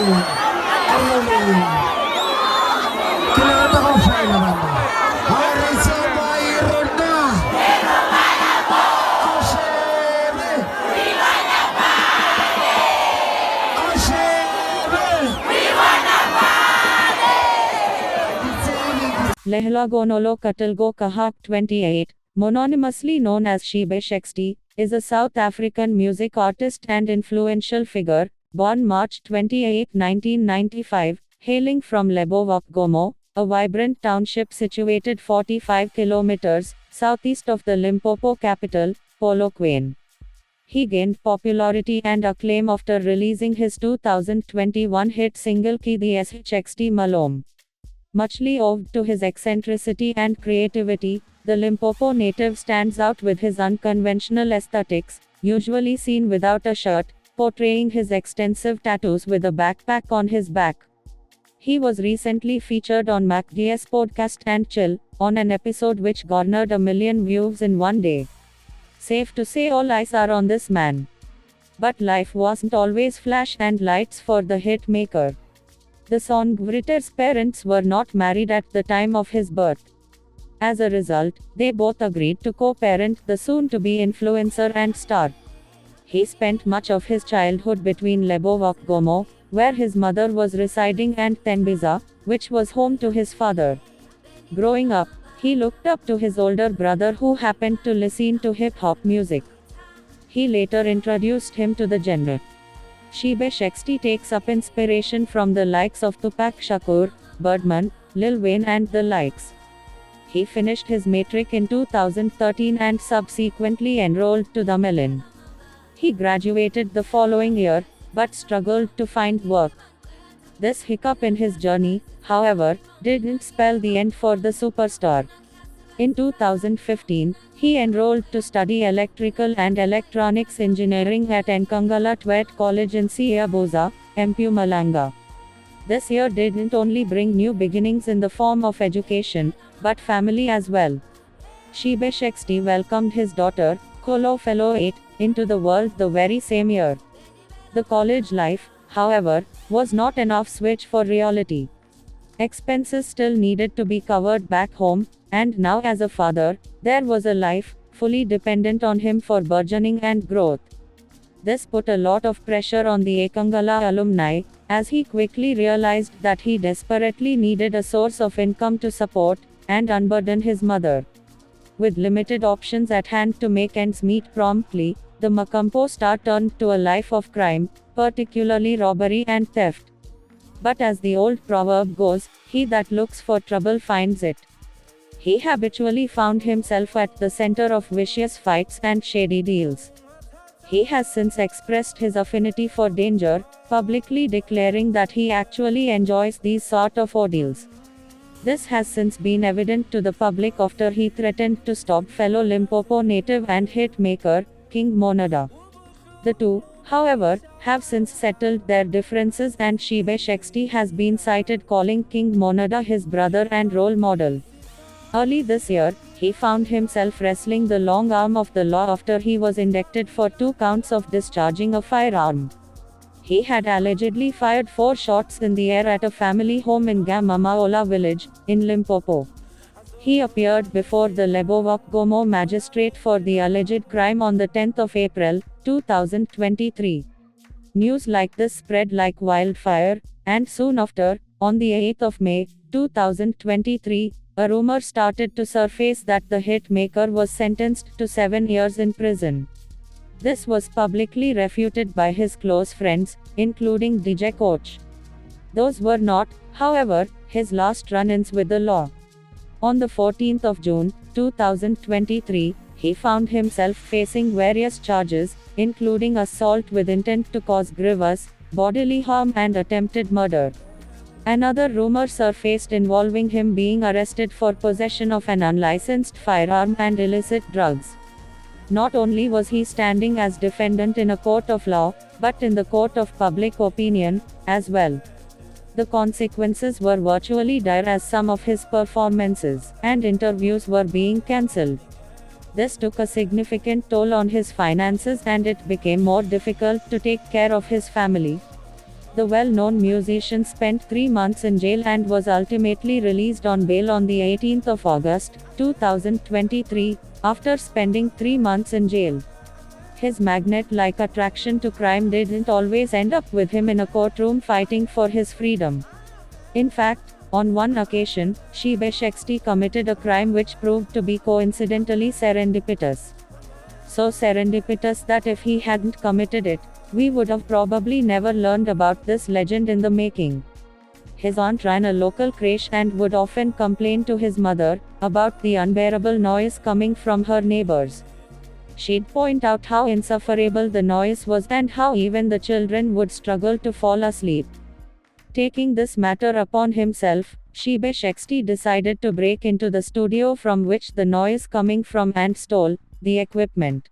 yun. Alumin yun. Kilala ko siya naman. Hari sa mayroon na. Asyere. Lehlagonolo Katalgo Kahak 28, mononymously known as Shebeshxt, is a South African music artist and influential figure, born March 28, 1995, hailing from Lebowak Gomo, a vibrant township situated 45 kilometers southeast of the Limpopo capital, Polokwane. He gained popularity and acclaim after releasing his 2021 hit single Ki the Shebeshxt Malom. Muchly owed to his eccentricity and creativity, the Limpopo native stands out with his unconventional aesthetics, usually seen without a shirt, portraying his extensive tattoos with a backpack on his back. He was recently featured on MacD's podcast and Chill, on an episode which garnered 1 million views in one day. Safe to say all eyes are on this man. But life wasn't always flash and lights for the hit maker. The songwriter's parents were not married at the time of his birth. As a result, they both agreed to co-parent the soon-to-be influencer and star. He spent much of his childhood between Lebowak Gomo, where his mother was residing, and Tembisa, which was home to his father. Growing up, he looked up to his older brother who happened to listen to hip-hop music. He later introduced him to the genre. Shebeshxt takes up inspiration from the likes of Tupac Shakur, Birdman, Lil Wayne and the likes. He finished his matric in 2013 and subsequently enrolled to the Mellon. He graduated the following year, but struggled to find work. This hiccup in his journey, however, didn't spell the end for the superstar. In 2015, he enrolled to study electrical and electronics engineering at Nkangala Twet College in Siyaboza, Mpumalanga. This year didn't only bring new beginnings in the form of education, but family as well. Shebeshxt welcomed his daughter, Kolo Fellow 8, into the world the very same year. The college life, however, was not enough switch for reality. Expenses still needed to be covered back home, and now as a father, there was a life, fully dependent on him for burgeoning and growth. This put a lot of pressure on the Ekangala alumni, as he quickly realized that he desperately needed a source of income to support and unburden his mother. With limited options at hand to make ends meet promptly, the Macampo star turned to a life of crime, particularly robbery and theft. But as the old proverb goes, he that looks for trouble finds it. He habitually found himself at the center of vicious fights and shady deals. He has since expressed his affinity for danger, publicly declaring that he actually enjoys these sort of ordeals. This has since been evident to the public after he threatened to stop fellow Limpopo native and hit maker, King Monada. The two, however, have since settled their differences, and Shebeshxt has been cited calling King Monada his brother and role model. Early this year, he found himself wrestling the long arm of the law after he was indicted for 2 counts of discharging a firearm. He had allegedly fired 4 shots in the air at a family home in Gamamaola village, in Limpopo. He appeared before the Lebowak Gomo magistrate for the alleged crime on the 10th of April, 2023. News like this spread like wildfire, and soon after, on the 8th of May, 2023, a rumor started to surface that the hit maker was sentenced to 7 years in prison. This was publicly refuted by his close friends, including DJ Coach. Those were not, however, his last run-ins with the law. On the 14th of June, 2023, he found himself facing various charges, including assault with intent to cause grievous bodily harm and attempted murder. Another rumor surfaced involving him being arrested for possession of an unlicensed firearm and illicit drugs. Not only was he standing as defendant in a court of law, but in the court of public opinion, as well. The consequences were virtually dire as some of his performances and interviews were being cancelled. This took a significant toll on his finances and it became more difficult to take care of his family. The well-known musician spent 3 months in jail and was ultimately released on bail on the 18th of August, 2023, after spending 3 months in jail. His magnet-like attraction to crime didn't always end up with him in a courtroom fighting for his freedom. In fact, on one occasion, Shebeshxt committed a crime which proved to be coincidentally serendipitous. So serendipitous that if he hadn't committed it, we would have probably never learned about this legend in the making. His aunt ran a local creche and would often complain to his mother about the unbearable noise coming from her neighbors. She'd point out how insufferable the noise was and how even the children would struggle to fall asleep. Taking this matter upon himself, Shebeshxt decided to break into the studio from which the noise coming from and stole the equipment.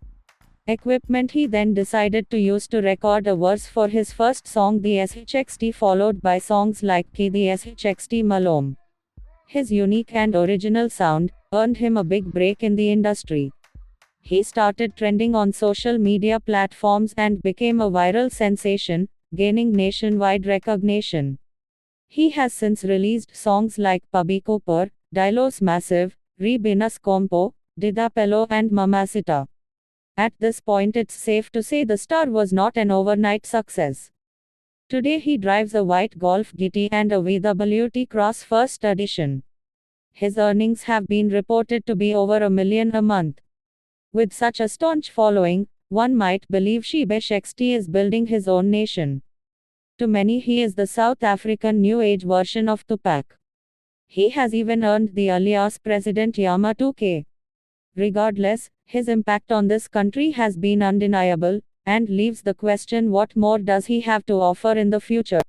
Equipment he then decided to use to record a verse for his first song the Shebeshxt, followed by songs like Ki the Shebeshxt Malom. His unique and original sound earned him a big break in the industry. He started trending on social media platforms and became a viral sensation, gaining nationwide recognition. He has since released songs like Pubby Cooper, Dilos Massive, Re Binas Compo, Didapello and Mamacita. At this point it's safe to say the star was not an overnight success. Today he drives a white Golf GT and a VWT Cross First Edition. His earnings have been reported to be over $1 million a month. With such a staunch following, one might believe Shebeshxt is building his own nation. To many he is the South African New Age version of Tupac. He has even earned the alias President Yama 2K. Regardless, his impact on this country has been undeniable, and leaves the question what more does he have to offer in the future.